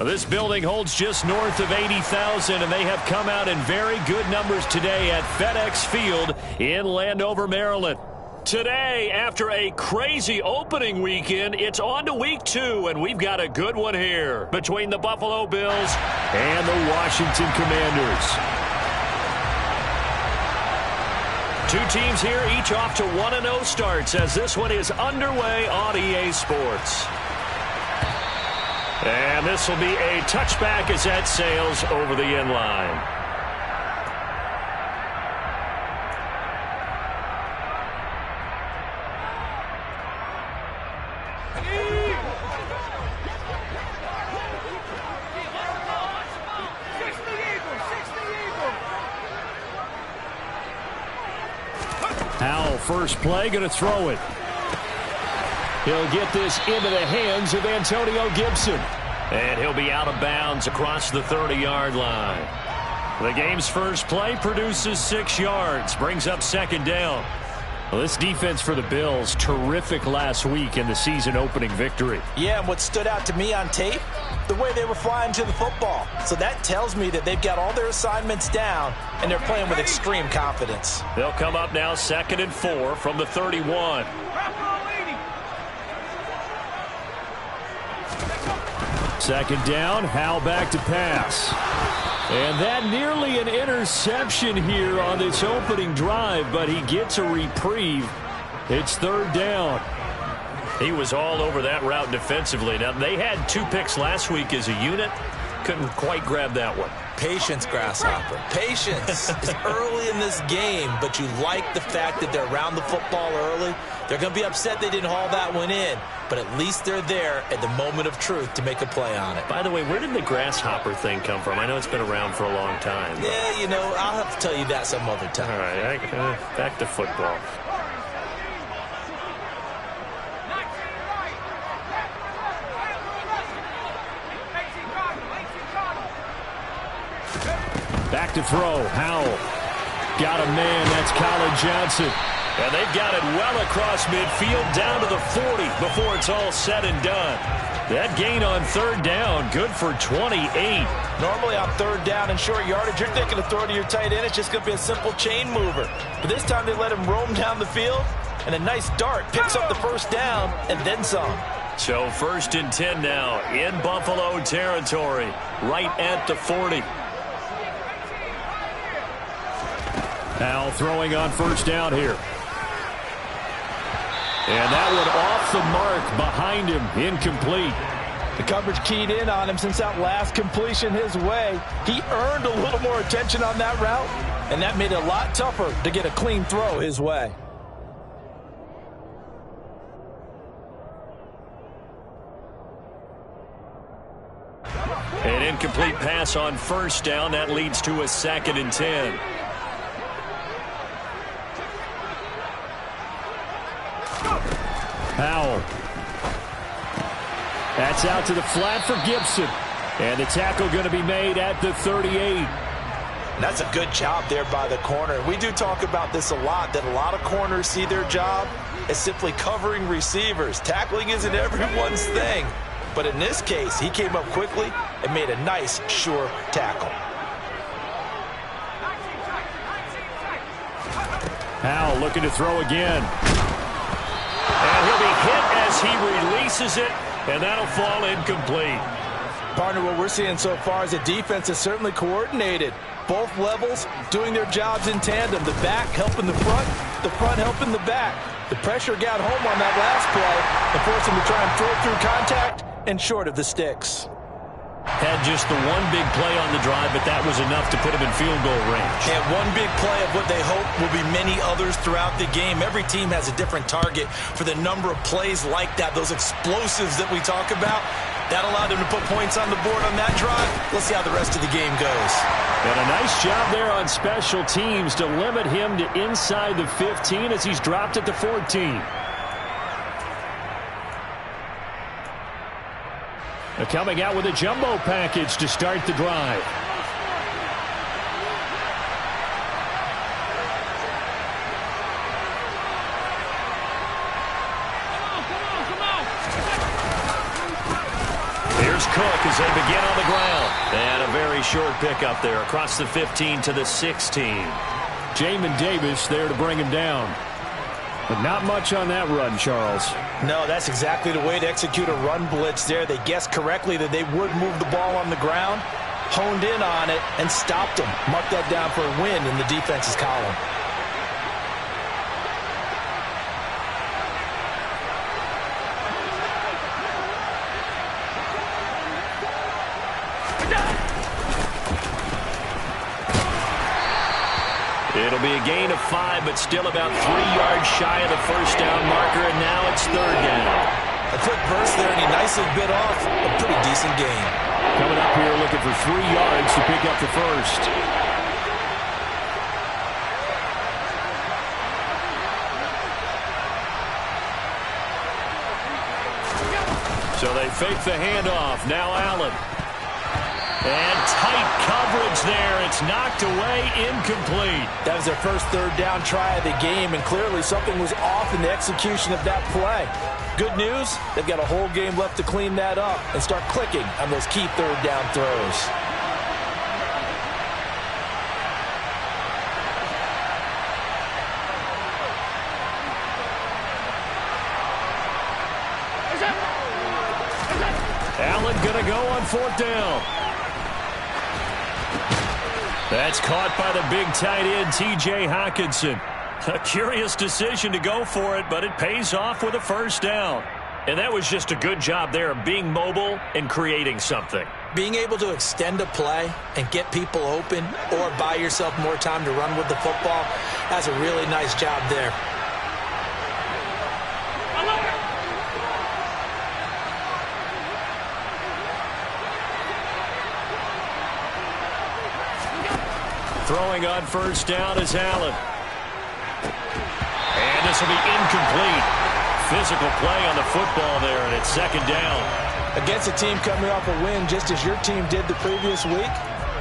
This building holds just north of 80,000, and they have come out in very good numbers today at FedEx Field in Landover, Maryland. Today, after a crazy opening weekend, it's on to week 2, and we've got a good one here between the Buffalo Bills and the Washington Commanders. Two teams here, each off to 1-0 starts as this one is underway on EA Sports. And this will be a touchback as that sails over the end line. Howell, first play, going to throw it. He'll get this into the hands of Antonio Gibson. And he'll be out of bounds across the 30-yard line. The game's first play produces 6 yards, brings up second down. Well, this defense for the Bills, terrific last week in the season-opening victory. Yeah, and what stood out to me on tape, the way they were flying to the football. So that tells me that they've got all their assignments down, and they're playing with extreme confidence. They'll come up now 2nd and 4 from the 31. Second down, Howell back to pass. And that nearly an interception here on this opening drive, but he gets a reprieve. It's 3rd down. He was all over that route defensively. Now, they had 2 picks last week as a unit. Couldn't quite grab that one. Patience, Grasshopper. Patience. It's early in this game, but you like the fact that they're around the football early. They're going to be upset they didn't haul that one in, but at least they're there at the moment of truth to make a play on it. By the way, where did the grasshopper thing come from? I know it's been around for a long time. But... yeah, you know, I'll have to tell you that some other time. All right, back to football. Back to throw. Howell. Got a man. That's Colin Johnson. And they've got it well across midfield down to the 40 before it's all said and done. That gain on 3rd down, good for 28. Normally on 3rd down and short yardage, you're thinking of throw to your tight end. It's just going to be a simple chain mover. But this time they let him roam down the field, and a nice dart picks up the 1st down and then some. So 1st and 10 now in Buffalo territory, right at the 40. Howell throwing on 1st down here. And that one off the mark behind him, incomplete. The coverage keyed in on him since that last completion his way. He earned a little more attention on that route, and that made it a lot tougher to get a clean throw his way. An incomplete pass on 1st down. That leads to a 2nd and 10. Howell. That's out to the flat for Gibson. And the tackle going to be made at the 38. That's a good job there by the corner. We do talk about this a lot, that a lot of corners see their job as simply covering receivers. Tackling isn't everyone's thing. But in this case, he came up quickly and made a nice, sure tackle. Howell looking to throw again. And he'll be hit as he releases it, and that'll fall incomplete. Partner, what we're seeing so far is a defense is certainly coordinated. Both levels doing their jobs in tandem. The back helping the front helping the back. The pressure got home on that last play and forced him to try and throw through contact and short of the sticks. Had just the one big play on the drive, but that was enough to put him in field goal range. And one big play of what they hope will be many others throughout the game. Every team has a different target for the number of plays like that, those explosives that we talk about. That allowed them to put points on the board on that drive. Let's see how the rest of the game goes. And a nice job there on special teams to limit him to inside the 15 as he's dropped at the 14. Coming out with a jumbo package to start the drive. Here's Cook as they begin on the ground. And a very short pickup there across the 15 to the 16. Jamin Davis there to bring him down. But not much on that run, Charles. No, that's exactly the way to execute a run blitz there. They guessed correctly that they would move the ball on the ground, honed in on it, and stopped them. Mark that down for a win in the defense's column. It'll be a gain of 5, but still about 3 yards shy of the first down marker, and now it's third down. A quick burst there, and he nicely bit off a pretty decent gain. Coming up here looking for 3 yards to pick up the first. So they fake the handoff. Now Allen. And tight coverage there. It's knocked away, incomplete. That was their first third down try of the game, and clearly something was off in the execution of that play. Good news, they've got a whole game left to clean that up and start clicking on those key third down throws. Allen gonna go on fourth down. That's caught by the big tight end, T.J. Hockenson. A curious decision to go for it, but it pays off with a first down. And that was just a good job there of being mobile and creating something. Being able to extend a play and get people open or buy yourself more time to run with the football, that's a really nice job there. Throwing on first down is Allen. And this will be incomplete. Physical play on the football there, and it's second down. Against a team coming off a win just as your team did the previous week,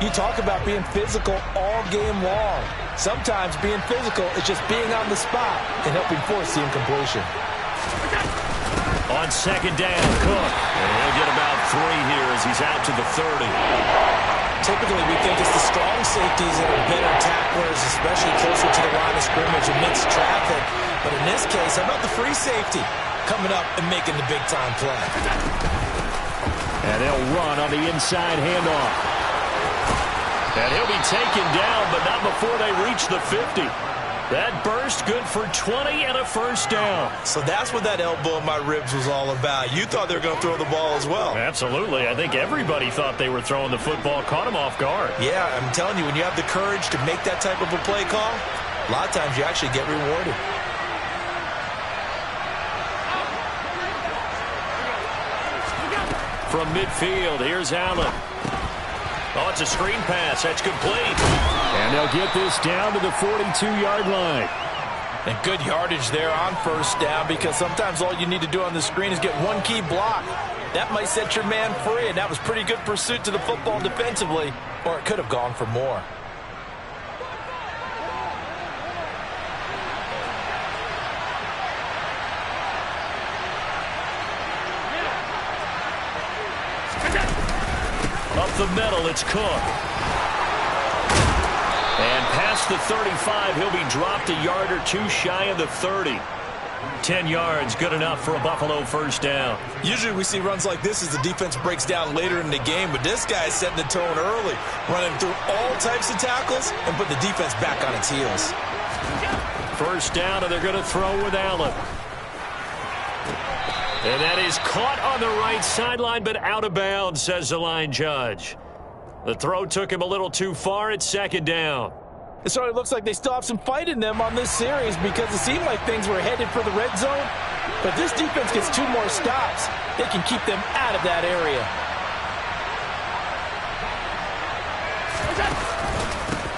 you talk about being physical all game long. Sometimes being physical is just being on the spot and helping force the incompletion. On second down, Cook. And he'll get about 3 here as he's out to the 30. Typically, we think it's the strong safeties that are better tacklers, especially closer to the line of scrimmage amidst traffic. But in this case, how about the free safety coming up and making the big-time play? And they'll run on the inside handoff. And he'll be taken down, but not before they reach the 50. That burst good for 20 and a first down. So that's what that elbow in my ribs was all about. You thought they were going to throw the ball as well. Absolutely. I think everybody thought they were throwing the football, caught him off guard. Yeah, I'm telling you, when you have the courage to make that type of a play call, a lot of times you actually get rewarded. From midfield, here's Allen. Oh, it's a screen pass. That's complete. And they'll get this down to the 42-yard line. And good yardage there on first down, because sometimes all you need to do on the screen is get one key block. That might set your man free, and that was pretty good pursuit to the football defensively, or it could have gone for more. Up the middle, it's Cook. And past the 35, he'll be dropped a yard or 2 shy of the 30. 10 yards, good enough for a Buffalo first down. Usually we see runs like this as the defense breaks down later in the game, but this guy's setting the tone early, running through all types of tackles and put the defense back on its heels. First down, and they're going to throw with Allen. And that is caught on the right sideline, but out of bounds, says the line judge. The throw took him a little too far. It's second down. It certainly looks like they still have some fight in them on this series, because it seemed like things were headed for the red zone. But this defense gets 2 more stops. They can keep them out of that area.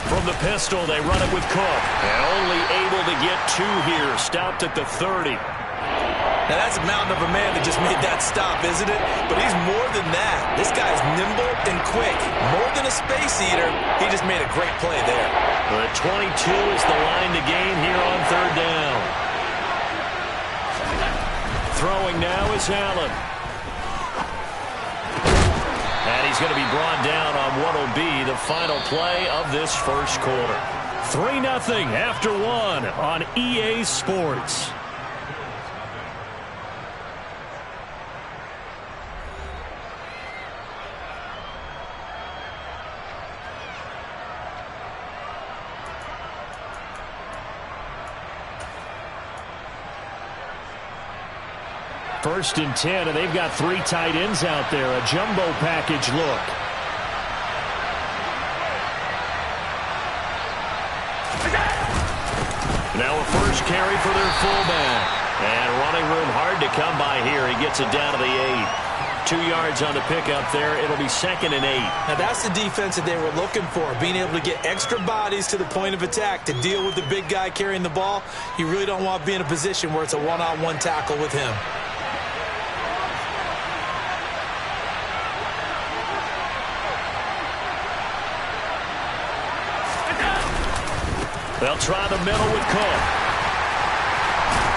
From the pistol, they run it with Cook. And only able to get 2 here. Stopped at the 30. Now, that's a mountain of a man that just made that stop, isn't it? But he's more than that. This guy's nimble and quick. More than a space eater, he just made a great play there. The 22 is the line to gain here on third down. Throwing now is Allen. he's going to be brought down on what will be the final play of this first quarter. 3-0 after 1 on EA Sports. First and 10, and they've got 3 tight ends out there. A jumbo package look. Now a first carry for their fullback. And running room hard to come by here. He gets it down to the 8. 2 yards on the pickup there. It'll be 2nd and 8. Now that's the defense that they were looking for, being able to get extra bodies to the point of attack to deal with the big guy carrying the ball. You really don't want to be in a position where it's a one-on-one tackle with him. They'll try the middle with Cook.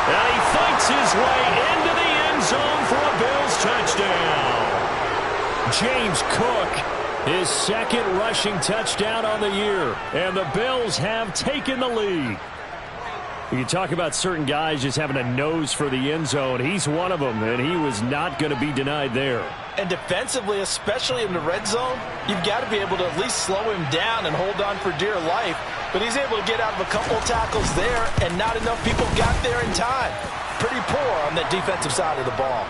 And he fights his way into the end zone for a Bills touchdown. James Cook, his 2nd rushing touchdown on the year. And the Bills have taken the lead. You talk about certain guys just having a nose for the end zone. He's one of them, and he was not going to be denied there. And defensively, especially in the red zone, you've got to be able to at least slow him down and hold on for dear life. But he's able to get out of a couple of tackles there, and not enough people got there in time. Pretty poor on the defensive side of the ball.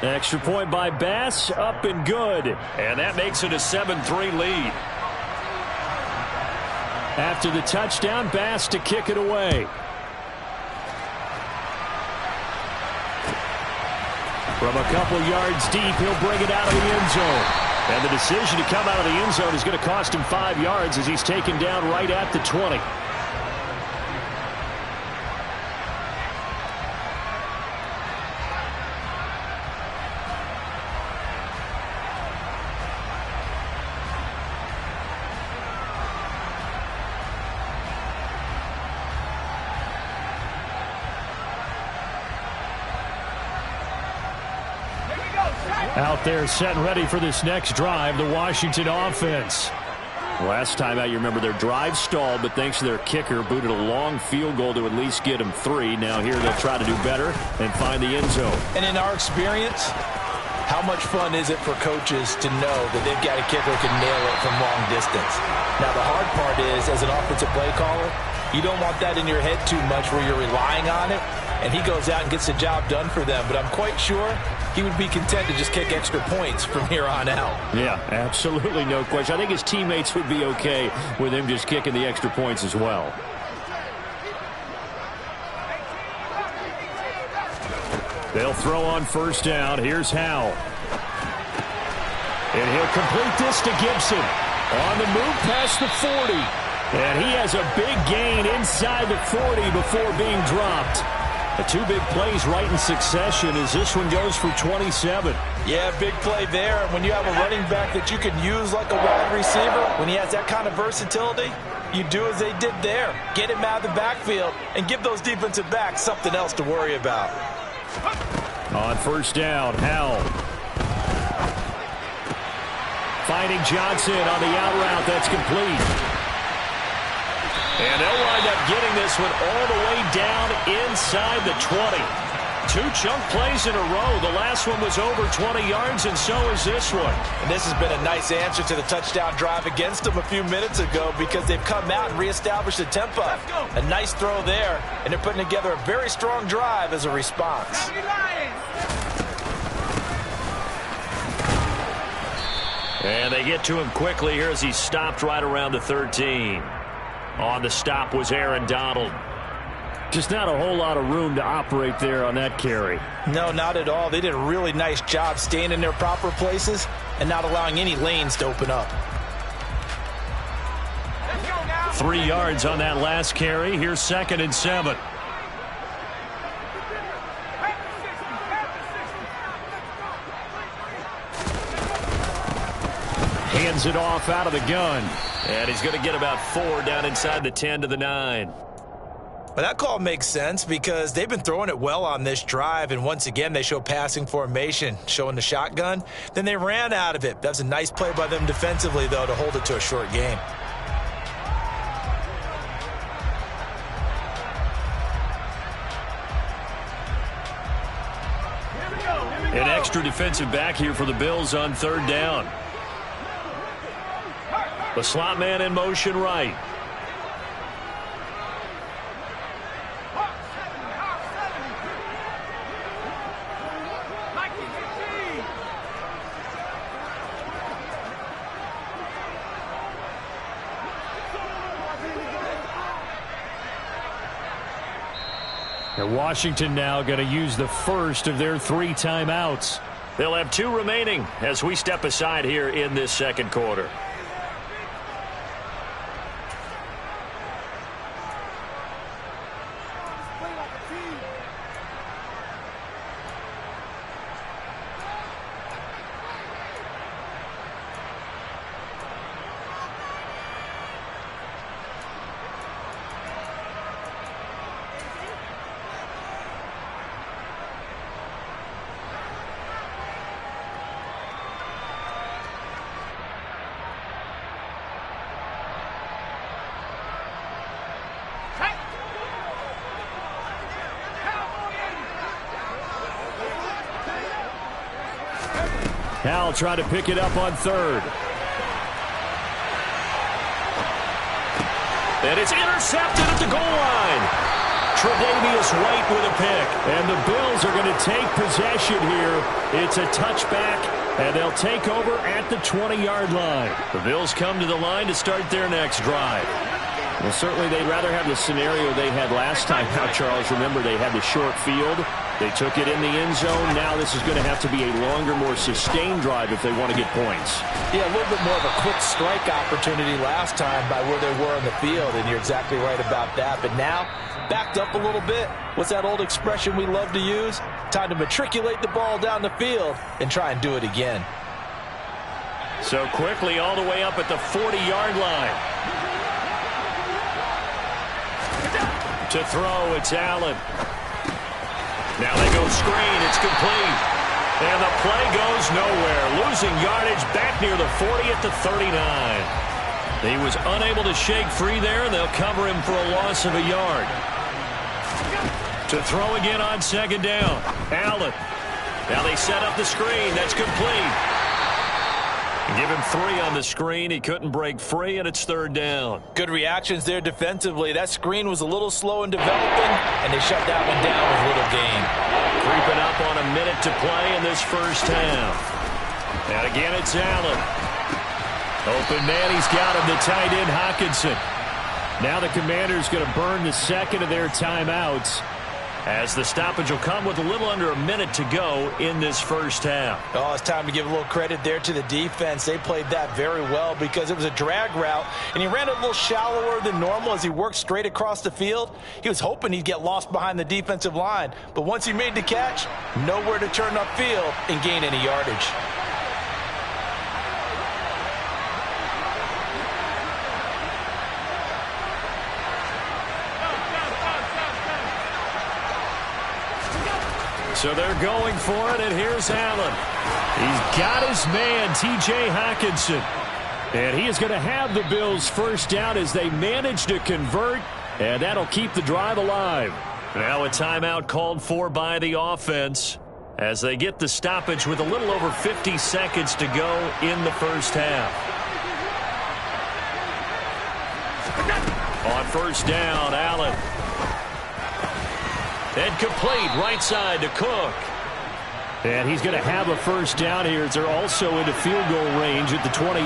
Extra point by Bass, up and good. And that makes it a 7-3 lead. After the touchdown, Bass to kick it away. From a couple yards deep, he'll bring it out of the end zone. And the decision to come out of the end zone is going to cost him 5 yards as he's taken down right at the 20. Out there set and ready for this next drive, the Washington offense. Last time out, you remember their drive stalled, but thanks to their kicker, booted a long field goal to at least get them 3. Now here they'll try to do better and find the end zone. And in our experience, how much fun is it for coaches to know that they've got a kicker who can nail it from long distance? Now the hard part is, as an offensive play caller, you don't want that in your head too much where you're relying on it, and he goes out and gets the job done for them. But I'm quite sure he would be content to just kick extra points from here on out. Yeah, absolutely no question. I think his teammates would be okay with him just kicking the extra points as well. They'll throw on first down. Here's Howell. And he'll complete this to Gibson. On the move past the 40. And he has a big gain inside the 40 before being dropped. The 2 big plays right in succession as this one goes for 27. Yeah, big play there. And when you have a running back that you can use like a wide receiver, when he has that kind of versatility, you do as they did there. Get him out of the backfield and give those defensive backs something else to worry about. On first down, Howell. Finding Johnson on the out route. That's complete. And they'll wind up getting this one all the way down inside the 20. 2 chunk plays in a row. The last one was over 20 yards, and so is this one. And this has been a nice answer to the touchdown drive against them a few minutes ago because they've come out and reestablished the tempo. A nice throw there, and they're putting together a very strong drive as a response. And they get to him quickly here as he stopped right around the 13. On the stop was Aaron Donald. Just not a whole lot of room to operate there on that carry. No, not at all. They did a really nice job staying in their proper places and not allowing any lanes to open up. 3 yards on that last carry. Here's 2nd and 7. Hands it off out of the gun. And he's going to get about 4 down inside the 10 to the 9. Well, that call makes sense because they've been throwing it well on this drive, and once again, they show passing formation, showing the shotgun. Then they ran out of it. That was a nice play by them defensively, though, to hold it to a short game. An extra defensive back here for the Bills on third down. The slot man in motion right. And Washington now going to use the first of their 3 timeouts. They'll have 2 remaining as we step aside here in this second quarter. Cal trying to pick it up on third. And it's intercepted at the goal line. Tre'Davious White with a pick. And the Bills are going to take possession here. It's a touchback, and they'll take over at the 20-yard line. The Bills come to the line to start their next drive. Well, certainly they'd rather have the scenario they had last time. Now, Charles, remember they had the short field. They took it in the end zone. Now this is going to have to be a longer, more sustained drive if they want to get points. Yeah, a little bit more of a quick strike opportunity last time by where they were on the field, and you're exactly right about that. But now, backed up a little bit. What's that old expression we love to use? Time to matriculate the ball down the field and try and do it again. So quickly all the way up at the 40-yard line. To throw, it's Allen. Now they go screen. It's complete. And the play goes nowhere. Losing yardage back near the 40 at the 39. He was unable to shake free there, and they'll cover him for a loss of a yard. To throw again on second down. Allen. Now they set up the screen. That's complete. Give him 3 on the screen. He couldn't break free, and it's third down. Good reactions there defensively. That screen was a little slow in developing, and they shut that one down with little gain. Creeping up on a minute to play in this first half. And again, it's Allen. Open man, he's got him, the tight end, Hockenson. Now the Commanders going to burn the second of their timeouts, as the stoppage will come with a little under a minute to go in this first half. Oh, it's time to give a little credit there to the defense. They played that very well because it was a drag route, and he ran it a little shallower than normal as he worked straight across the field. He was hoping he'd get lost behind the defensive line, but once he made the catch, nowhere to turn upfield and gain any yardage. So they're going for it, and here's Allen. He's got his man, T.J. Hockenson. And he is going to have the Bills first down as they manage to convert, and that'll keep the drive alive. Now a timeout called for by the offense as they get the stoppage with a little over 50 seconds to go in the first half. On first down, Allen. And complete, right side to Cook. And he's going to have a first down here as they're also into field goal range at the 28.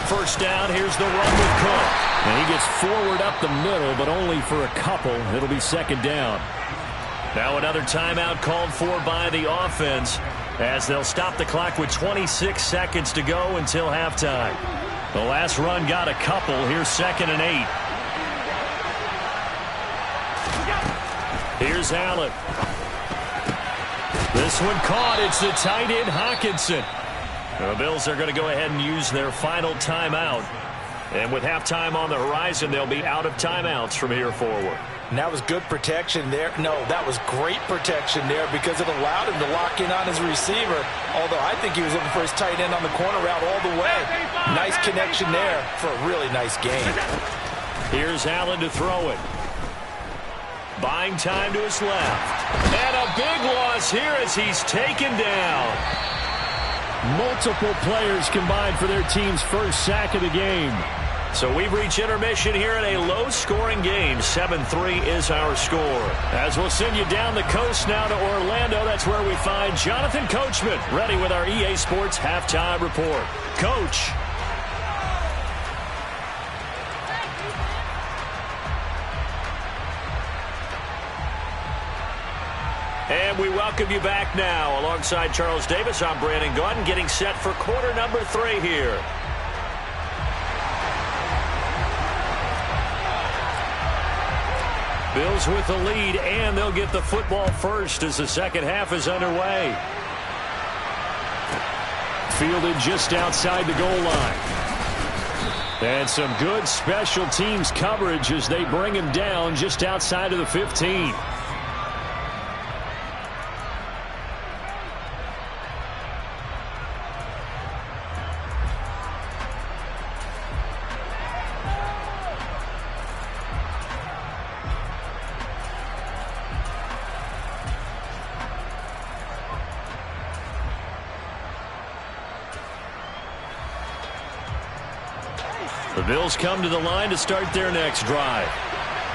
First down, here's the run with Cook. And he gets forward up the middle, but only for a couple. It'll be second down. Now another timeout called for by the offense as they'll stop the clock with 26 seconds to go until halftime. The last run got a couple. Here's second and 8. Here's Allen. This one caught. It's the tight end, Hockenson. The Bills are going to go ahead and use their final timeout And with halftime on the horizon, they'll be out of timeouts from here forward. And that was good protection there. No, that was great protection there because it allowed him to lock in on his receiver. Although I think he was looking for his tight end on the corner route all the way. Nice connection there for a really nice game. Here's Allen to throw it. Buying time to his left. And a big loss here as he's taken down. Multiple players combined for their team's first sack of the game. So we've reached intermission here in a low-scoring game. 7-3 is our score. As we'll send you down the coast now to Orlando, that's where we find Jonathan Coachman, ready with our EA Sports Halftime Report. Coach. And we welcome you back now. Alongside Charles Davis, I'm Brandon Gaudin, getting set for quarter number 3 here. Bills with the lead, and they'll get the football first as the second half is underway. Fielded just outside the goal line. And some good special teams coverage as they bring him down just outside of the 15. The Bills come to the line to start their next drive.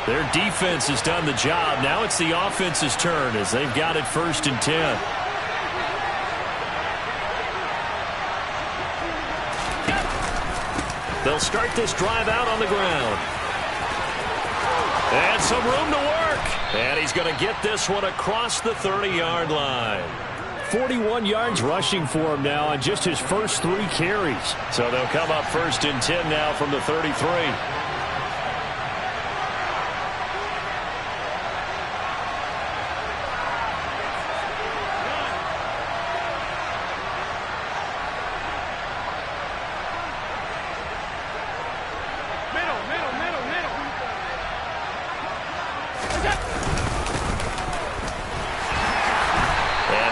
Their defense has done the job. Now it's the offense's turn as they've got it 1st and 10. They'll start this drive out on the ground. And some room to work. And he's going to get this one across the 30-yard line. 41 yards rushing for him now on just his first 3 carries. So they'll come up 1st and 10 now from the 33.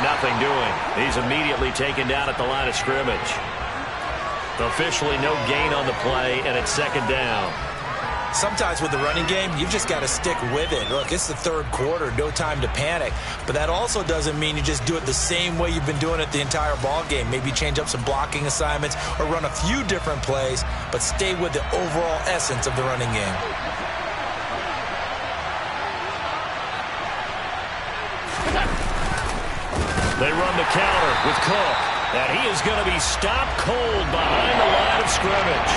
Nothing doing. He's immediately taken down at the line of scrimmage. Officially no gain on the play, and it's 2nd down. Sometimes with the running game, you've just got to stick with it. Look, it's the 3rd quarter, no time to panic. But that also doesn't mean you just do it the same way you've been doing it the entire ball game. Maybe change up some blocking assignments or run a few different plays, but stay with the overall essence of the running game. They run the counter with Cook, and he is going to be stopped cold behind the line of scrimmage.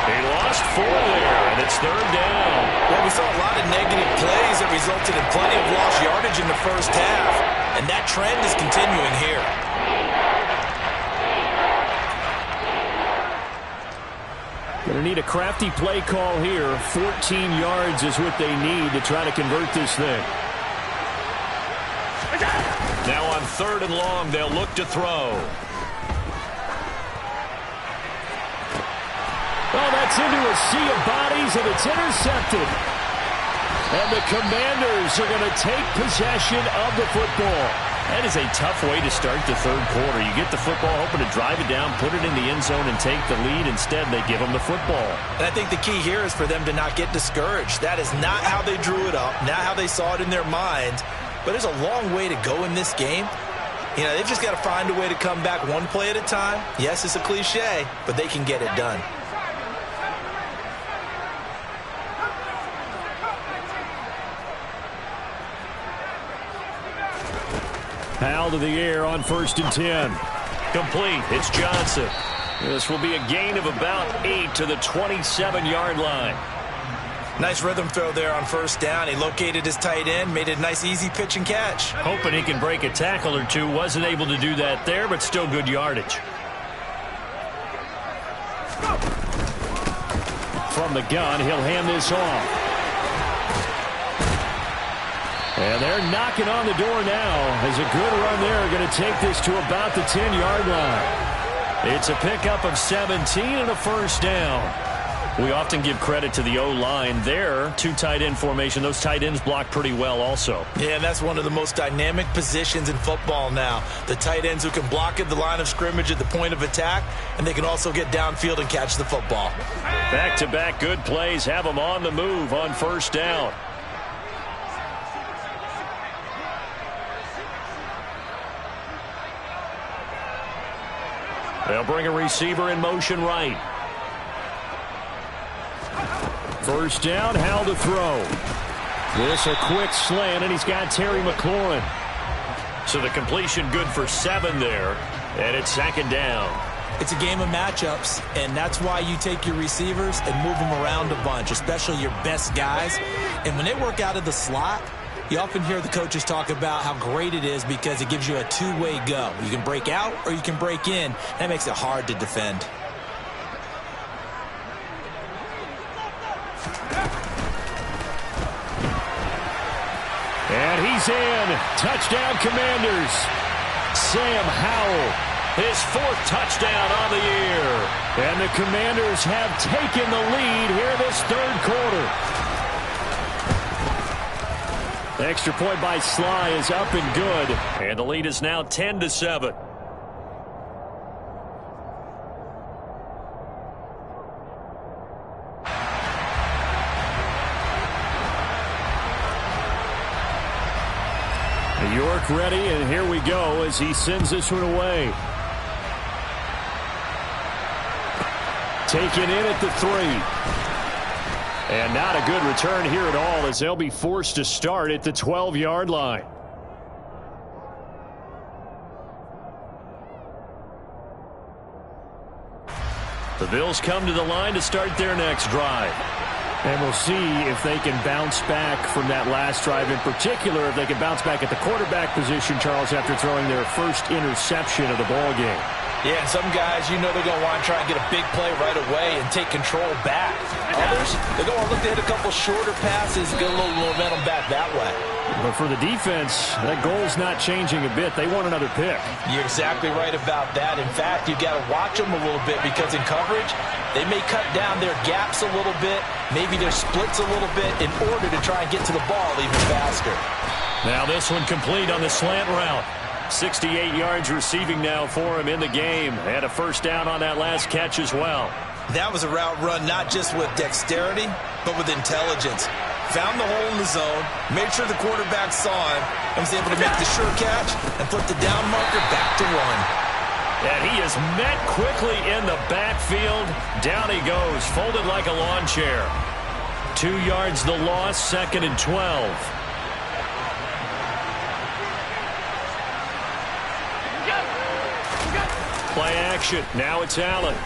He lost 4 there, and it's 3rd down. Well, we saw a lot of negative plays that resulted in plenty of lost yardage in the first half, and that trend is continuing here. Going to need a crafty play call here. 14 yards is what they need to try to convert this thing. Now on 3rd and long, they'll look to throw. Oh, that's into a sea of bodies, and it's intercepted. And the Commanders are going to take possession of the football. That is a tough way to start the 3rd quarter. You get the football, hoping to drive it down, put it in the end zone, and take the lead. Instead, they give them the football. And I think the key here is for them to not get discouraged. That is not how they drew it up, not how they saw it in their minds. But there's a long way to go in this game. You know, they've just got to find a way to come back one play at a time. Yes, it's a cliche, but they can get it done. Powell to the air on 1st and 10. Complete. It's Johnson. This will be a gain of about 8 to the 27-yard line. Nice rhythm throw there on 1st down. He located his tight end, made it a nice easy pitch and catch. Hoping he can break a tackle or two. Wasn't able to do that there, but still good yardage. From the gun, he'll hand this off. And they're knocking on the door now as a good run there. Going to take this to about the 10-yard line. It's a pickup of 17 and a 1st down. We often give credit to the O-line. There, two tight end formation. Those tight ends block pretty well also. Yeah, and that's one of the most dynamic positions in football now. The tight ends who can block at the line of scrimmage at the point of attack, and they can also get downfield and catch the football. Back-to-back good plays have them on the move on first down. They'll bring a receiver in motion right. First down, Howell to throw. This a quick slant, and he's got Terry McLaurin. So the completion good for 7 there, and it's second down. It's a game of matchups, and that's why you take your receivers and move them around a bunch, especially your best guys. And when they work out of the slot, you often hear the coaches talk about how great it is because it gives you a two-way go. You can break out or you can break in. That makes it hard to defend. And he's in. Touchdown, Commanders. Sam Howell, his 4th touchdown on the year. And the Commanders have taken the lead here this 3rd quarter. The extra point by Sly is up and good. And the lead is now 10-7. York ready, and here we go as he sends this one away. Taken in at the 3. And not a good return here at all as they'll be forced to start at the 12-yard line. The Bills come to the line to start their next drive. And we'll see if they can bounce back from that last drive. In particular, if they can bounce back at the quarterback position, Charles, after throwing their first interception of the ball game. Yeah, and some guys, you know they're going to want to try and get a big play right away and take control back. Others, they're going to look to hit a couple shorter passes, get a little momentum back that way. But for the defense, that goal's not changing a bit. They want another pick. You're exactly right about that. In fact, you've got to watch them a little bit because in coverage, they may cut down their gaps a little bit, maybe their splits a little bit in order to try and get to the ball even faster. Now this one complete on the slant route. 68 yards receiving now for him in the game. And a first down on that last catch as well. That was a route run not just with dexterity, but with intelligence. Found the hole in the zone, made sure the quarterback saw him, and was able to make the sure catch and flip the down marker back to 1. And he is met quickly in the backfield. Down he goes, folded like a lawn chair. 2 yards the loss, 2nd and 12. Play action. Now it's Allen.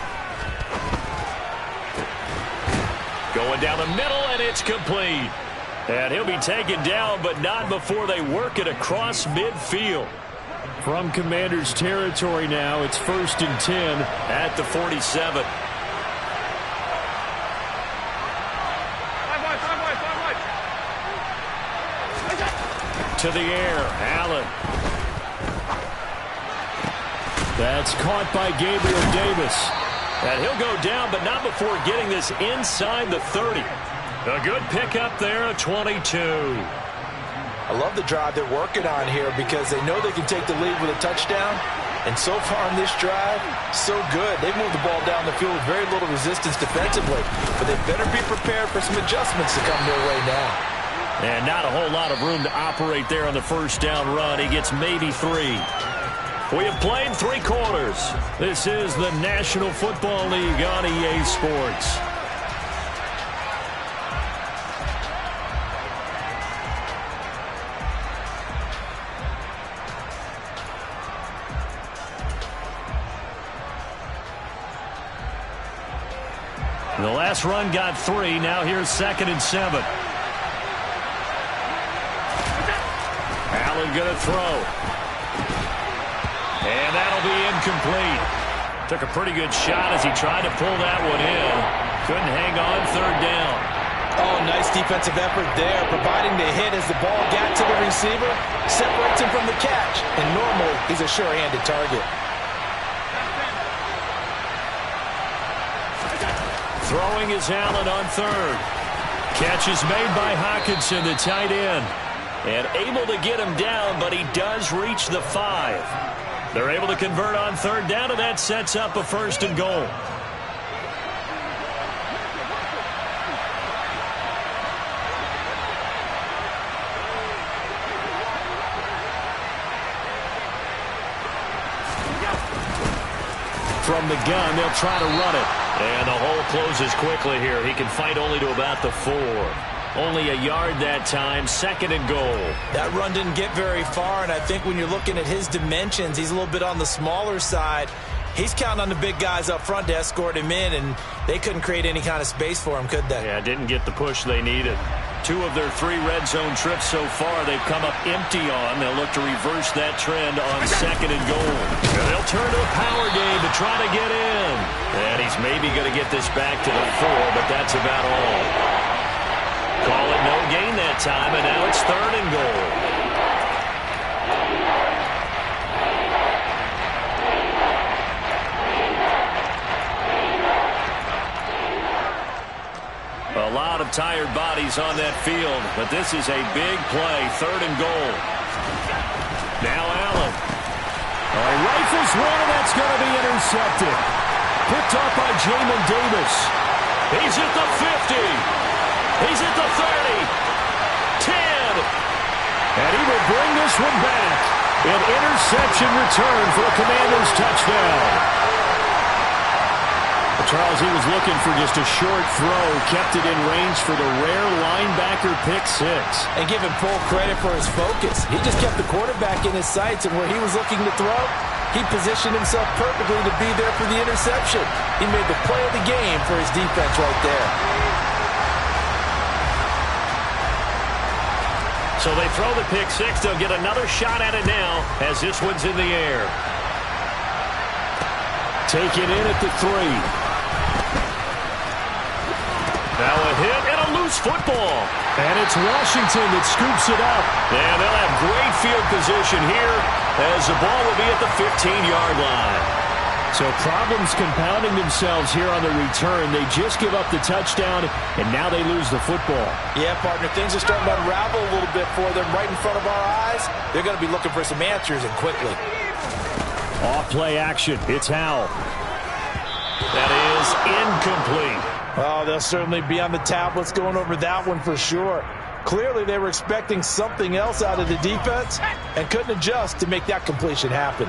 Going down the middle, and it's complete. And he'll be taken down, but not before they work it across midfield. From Commanders territory now, it's 1st and 10 at the 47. To the air, Allen. That's caught by Gabriel Davis. And he'll go down, but not before getting this inside the 30. A good pickup there, a 22. I love the drive they're working on here because they know they can take the lead with a touchdown. And so far in this drive, so good. They've moved the ball down the field with very little resistance defensively. But they better be prepared for some adjustments to come their way now. And not a whole lot of room to operate there on the first down run. He gets maybe 3. We have played 3 quarters. This is the National Football League on EA Sports. The last run got 3. Now here's 2nd and 7. Allen going to throw. And that'll be incomplete. Took a pretty good shot as he tried to pull that one in. Couldn't hang on, 3rd down. Oh, nice defensive effort there, providing the hit as the ball got to the receiver, separates him from the catch, and normally he's a sure-handed target. Throwing is Allen on third. Catch is made by Hockenson, the tight end. And able to get him down, but he does reach the 5. They're able to convert on third down, and that sets up a 1st and goal. From the gun, they'll try to run it. And the hole closes quickly here. He can fight only to about the 4. Only a yard that time, 2nd and goal. That run didn't get very far, and I think when you're looking at his dimensions, he's a little bit on the smaller side. He's counting on the big guys up front to escort him in, and they couldn't create any kind of space for him, could they? Yeah, didn't get the push they needed. 2 of their 3 red zone trips so far, they've come up empty on. They'll look to reverse that trend on 2nd and goal. And they'll turn to a power game to try to get in. And he's maybe going to get this back to the 4, but that's about all. Call it no gain that time, and now it's 3rd and goal. A lot of tired bodies on that field, but this is a big play, 3rd and goal. Now Allen. Rifles one, and that's going to be intercepted. Picked up by Jamin Davis. He's at the 50. He's at the 30. 10. And he will bring this one back. An interception return for a Commanders touchdown. Charles, he was looking for just a short throw, kept it in range for the rare linebacker pick 6. And give him full credit for his focus. He just kept the quarterback in his sights, and where he was looking to throw, he positioned himself perfectly to be there for the interception. He made the play of the game for his defense right there. So they throw the pick 6. They'll get another shot at it now as this one's in the air. Taken in at the 3. Now a hit and a loose football. And it's Washington that scoops it up. And they'll have great field position here as the ball will be at the 15-yard line. So problems compounding themselves here on the return. They just give up the touchdown, and now they lose the football. Yeah, partner, things are starting to unravel a little bit for them right in front of our eyes. They're going to be looking for some answers, and quickly. Off-play action. It's Howell. That is incomplete. Oh, they'll certainly be on the tablets going over that one for sure. Clearly, they were expecting something else out of the defense and couldn't adjust to make that completion happen.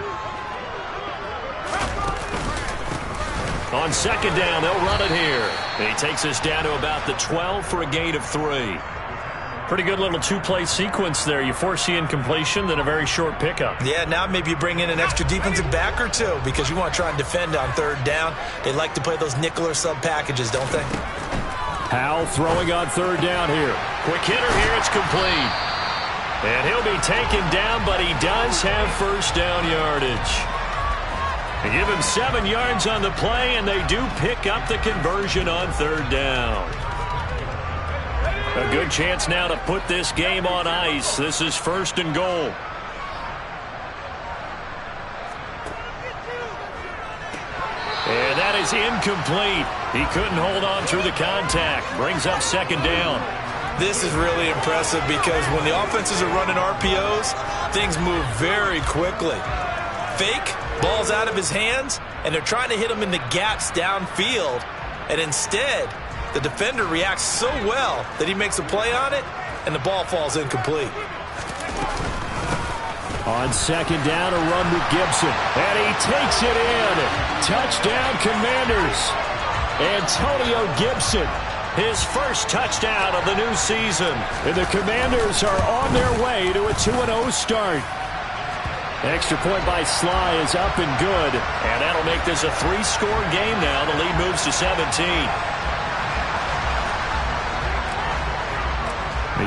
On 2nd down, they'll run it here. And he takes us down to about the 12 for a gain of 3. Pretty good little 2-play sequence there. You force the incompletion, then a very short pickup. Yeah, now maybe you bring in an extra defensive back or 2 because you want to try and defend on 3rd down. They like to play those nickel or sub packages, don't they? Howell throwing on 3rd down here. Quick hitter here, it's complete. And he'll be taken down, but he does have 1st down yardage. They give him 7 yards on the play, and they do pick up the conversion on 3rd down. A good chance now to put this game on ice. This is 1st and goal. And that is incomplete. He couldn't hold on through the contact. Brings up 2nd down. This is really impressive because when the offenses are running RPOs, things move very quickly. Fake, ball's out of his hands, and they're trying to hit him in the gaps downfield. And instead, the defender reacts so well that he makes a play on it, and the ball falls incomplete. On 2nd down, a run with Gibson. And he takes it in. Touchdown, Commanders. Antonio Gibson, his 1st touchdown of the new season. And the Commanders are on their way to a 2-0 start. Extra point by Sly is up and good. And that'll make this a 3-score game now. The lead moves to 17.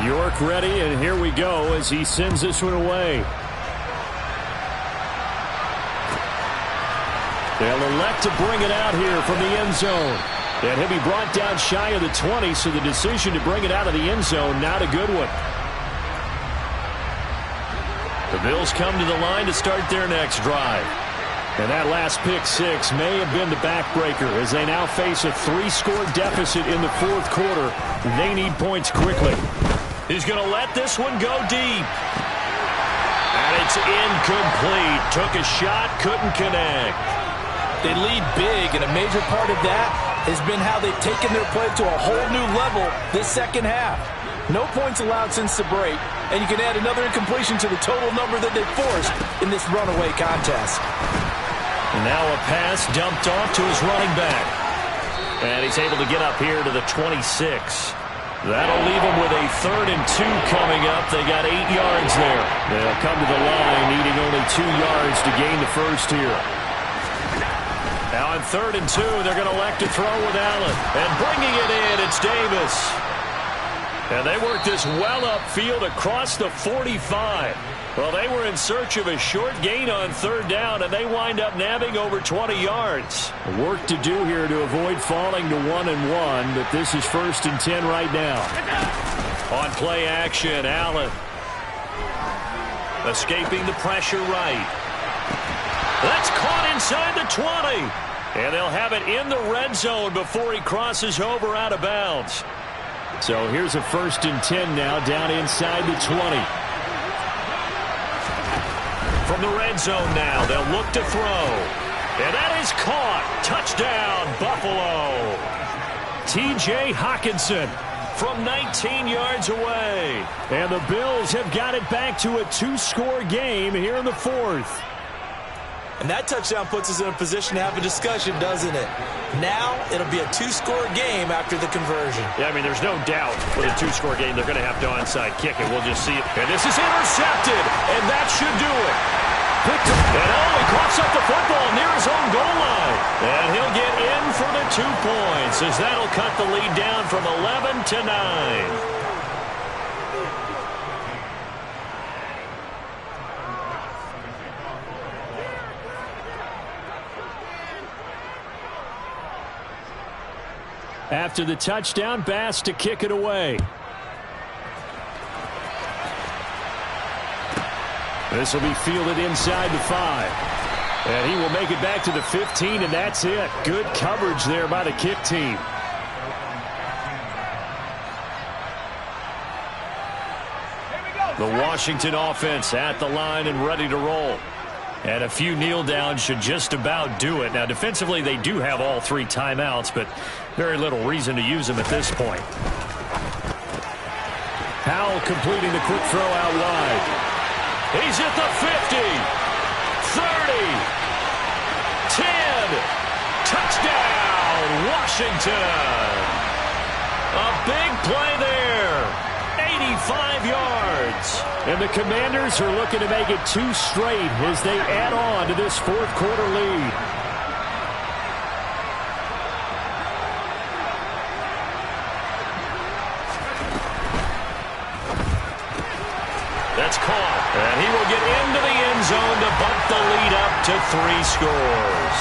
York ready, and here we go as he sends this one away. They'll elect to bring it out here from the end zone. And he'll be brought down shy of the 20, so the decision to bring it out of the end zone, not a good one. The Bills come to the line to start their next drive. And that last pick six may have been the backbreaker as they now face a 3-score deficit in the fourth quarter. They need points quickly. He's going to let this one go deep. And it's incomplete. Took a shot, couldn't connect. They lead big, and a major part of that has been how they've taken their play to a whole new level this second half. No points allowed since the break, and you can add another incompletion to the total number that they've forced in this runaway contest. And now a pass dumped off to his running back. And he's able to get up here to the 26. That'll leave him with a 3rd and 2 coming up. They got 8 yards there. They'll come to the line needing only 2 yards to gain the first here. Now on 3rd and 2, they're going to elect to throw with Allen. And bringing it in, it's Davis. And they work this well upfield across the 45. Well, they were in search of a short gain on 3rd down, and they wind up nabbing over 20 yards. Work to do here to avoid falling to 1-1, but this is 1st and 10 right now. On play action, Allen. Escaping the pressure right. That's caught inside the 20. And they'll have it in the red zone before he crosses over out of bounds. So here's a 1st and 10 now down inside the 20. From the red zone now, they'll look to throw. And that is caught. Touchdown, Buffalo. T.J. Hockenson from 19 yards away. And the Bills have got it back to a 2-score game here in the 4th. And that touchdown puts us in a position to have a discussion, doesn't it? Now it'll be a 2-score game after the conversion. Yeah, I mean, there's no doubt with a 2-score game they're going to have to onside kick it. We'll just see it. And this is intercepted, and that should do it. Picked up. And he coughs up the football near his own goal line. And he'll get in for the 2 points as that'll cut the lead down from 11 to 9. After the touchdown, Bass to kick it away. This will be fielded inside the 5. And he will make it back to the 15, and that's it. Good coverage there by the kick team. The Washington offense at the line and ready to roll. And a few kneel downs should just about do it. Now, defensively, they do have all 3 timeouts, but very little reason to use them at this point. Howell completing the quick throw out wide. He's at the 50, 30, 10. Touchdown, Washington. A big play there. 85 yards. And the Commanders are looking to make it 2 straight as they add on to this 4th quarter lead. That's caught. And he will get into the end zone to bump the lead up to 3 scores.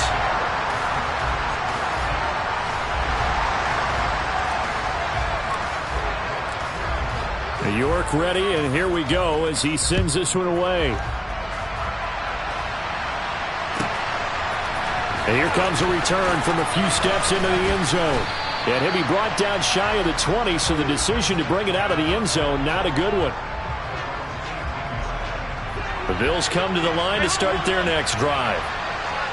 York ready, and here we go as he sends this one away. And here comes a return from a few steps into the end zone. And he'll be brought down shy of the 20, so the decision to bring it out of the end zone, not a good one. The Bills come to the line to start their next drive.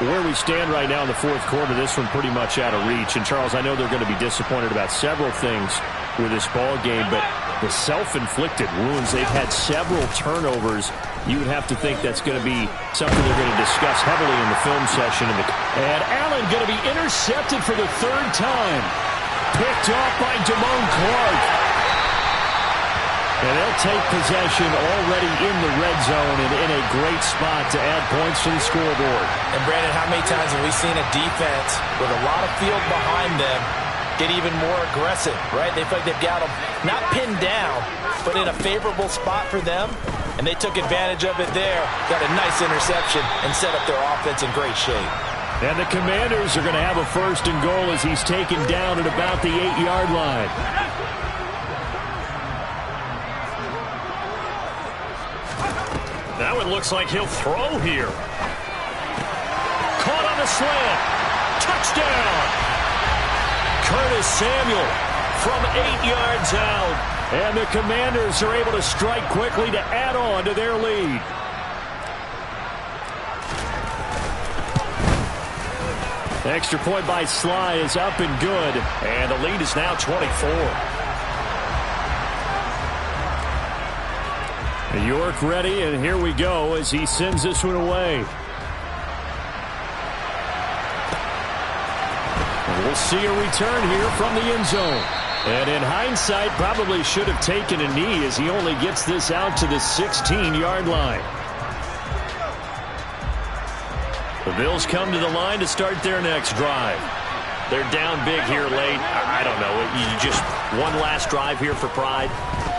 Where we stand right now in the 4th quarter, this one pretty much out of reach. And, Charles, I know they're going to be disappointed about several things with this ball game, but the self-inflicted wounds, they've had several turnovers. You would have to think that's going to be something they're going to discuss heavily in the film session. And Allen going to be intercepted for the 3rd time. Picked off by Damone Clark. And they'll take possession already in the red zone and in a great spot to add points to the scoreboard. And, Brandon, how many times have we seen a defense with a lot of field behind them get even more aggressive, right? They feel like they've got them not pinned down, but in a favorable spot for them, and they took advantage of it there, got a nice interception, and set up their offense in great shape. And the Commanders are going to have a 1st and goal as he's taken down at about the 8-yard line. Now it looks like he'll throw here. the slant. Touchdown! Curtis Samuel from 8 yards out. And the Commanders are able to strike quickly to add on to their lead. Extra point by Sly is up and good. And the lead is now 24. York ready, and here we go as he sends this one away. And we'll see a return here from the end zone. And in hindsight, probably should have taken a knee as he only gets this out to the 16-yard line. The Bills come to the line to start their next drive. They're down big here late. I don't know. You just one last drive here for pride.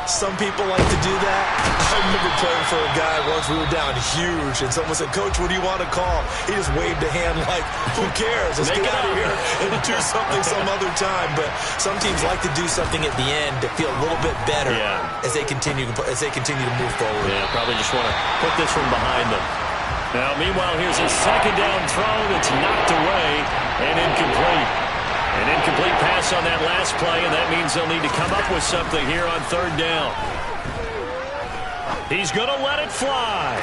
Some people like to do that. I remember playing for a guy once. We were down huge, and someone said, "Coach, what do you want to call?" He just waved a hand like, "Who cares? Let's get out of here and do something some other time." But some teams like to do something at the end to feel a little bit better as they continue to move forward. Yeah, probably just want to put this one behind them. Now, meanwhile, here's a second down throw that's knocked away and incomplete. An incomplete pass on that last play, and that means they'll need to come up with something here on third down. He's going to let it fly.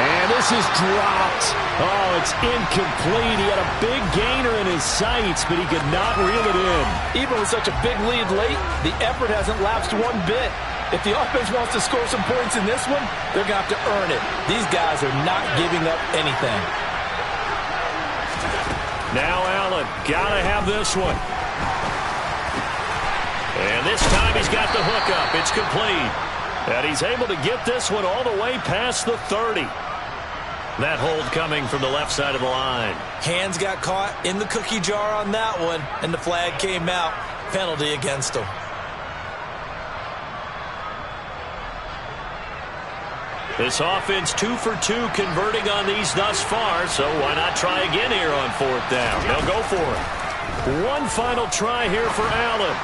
And this is dropped. Oh, it's incomplete. He had a big gainer in his sights, but he could not reel it in. Even with such a big lead late, the effort hasn't lapsed one bit. If the offense wants to score some points in this one, they're going to have to earn it. These guys are not giving up anything. Now Allen, gotta have this one. And this time he's got the hook up. It's complete. And he's able to get this one all the way past the 30. That hold coming from the left side of the line. Hands got caught in the cookie jar on that one, and the flag came out. Penalty against him. This offense 2 for 2 converting on these thus far, so why not try again here on fourth down? They'll go for it. One final try here for Allen.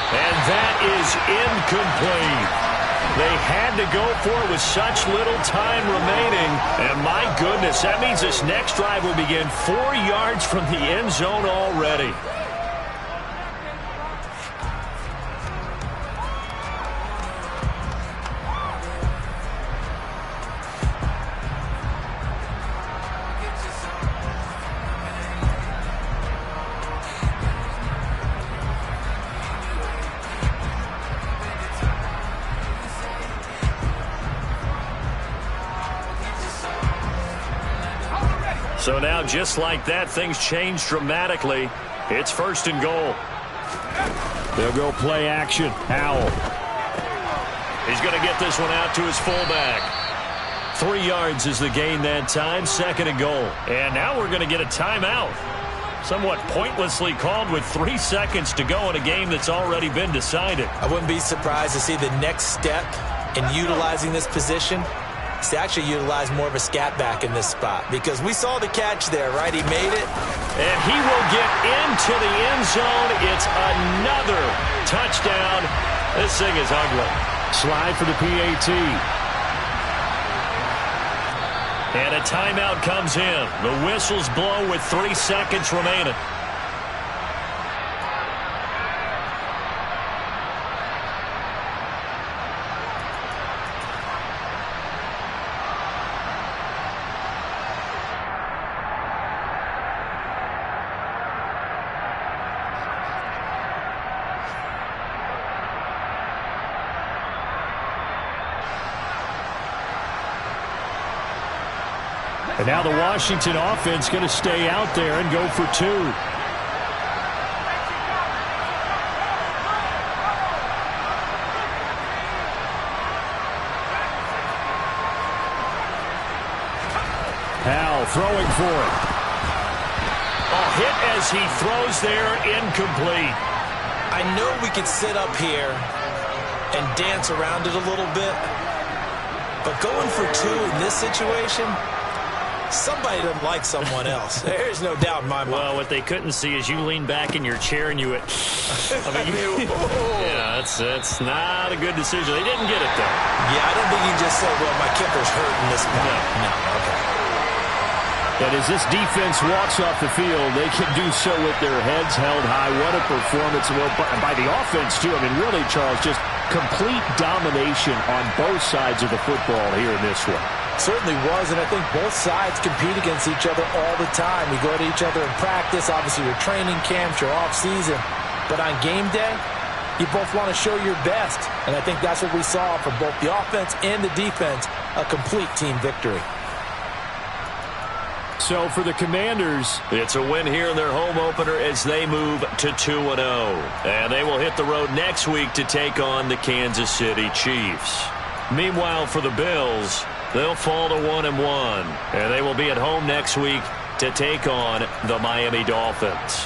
And that is incomplete. They had to go for it with such little time remaining. And my goodness, that means this next drive will begin 4 yards from the end zone already. So now, just like that, things change dramatically. It's first and goal. They'll go play action. Howell. He's going to get this one out to his fullback. 3 yards is the gain that time. Second and goal. And now we're going to get a timeout. Somewhat pointlessly called with 3 seconds to go in a game that's already been decided. I wouldn't be surprised to see the next step in utilizing this position to actually utilize more of a scat back in this spot, because we saw the catch there, right? He made it. And he will get into the end zone. It's another touchdown. This thing is ugly. Slide for the PAT. And a timeout comes in. The whistles blow with 3 seconds remaining. And now the Washington offense going to stay out there and go for 2. Howell throwing for it. A hit as he throws there, incomplete. I know we could sit up here and dance around it a little bit, but going for 2 in this situation, somebody doesn't like someone else. There's no doubt in my mind. Well, what they couldn't see is you lean back in your chair and you... yeah, that's not a good decision. They didn't get it, though. Yeah, I don't think you just said, well, my kicker's hurt in this spot. No. Okay. And as this defense walks off the field, they can do so with their heads held high. What a performance. Well, by the offense, too. I mean, really, Charles, just complete domination on both sides of the football here in this one. Certainly was, and I think both sides compete against each other all the time. You go to each other in practice, obviously your training camps, your off-season. But on game day, you both want to show your best. And I think that's what we saw from both the offense and the defense, a complete team victory. So for the Commanders, it's a win here in their home opener as they move to 2-0. And they will hit the road next week to take on the Kansas City Chiefs. Meanwhile, for the Bills, they'll fall to 1-1. And they will be at home next week to take on the Miami Dolphins.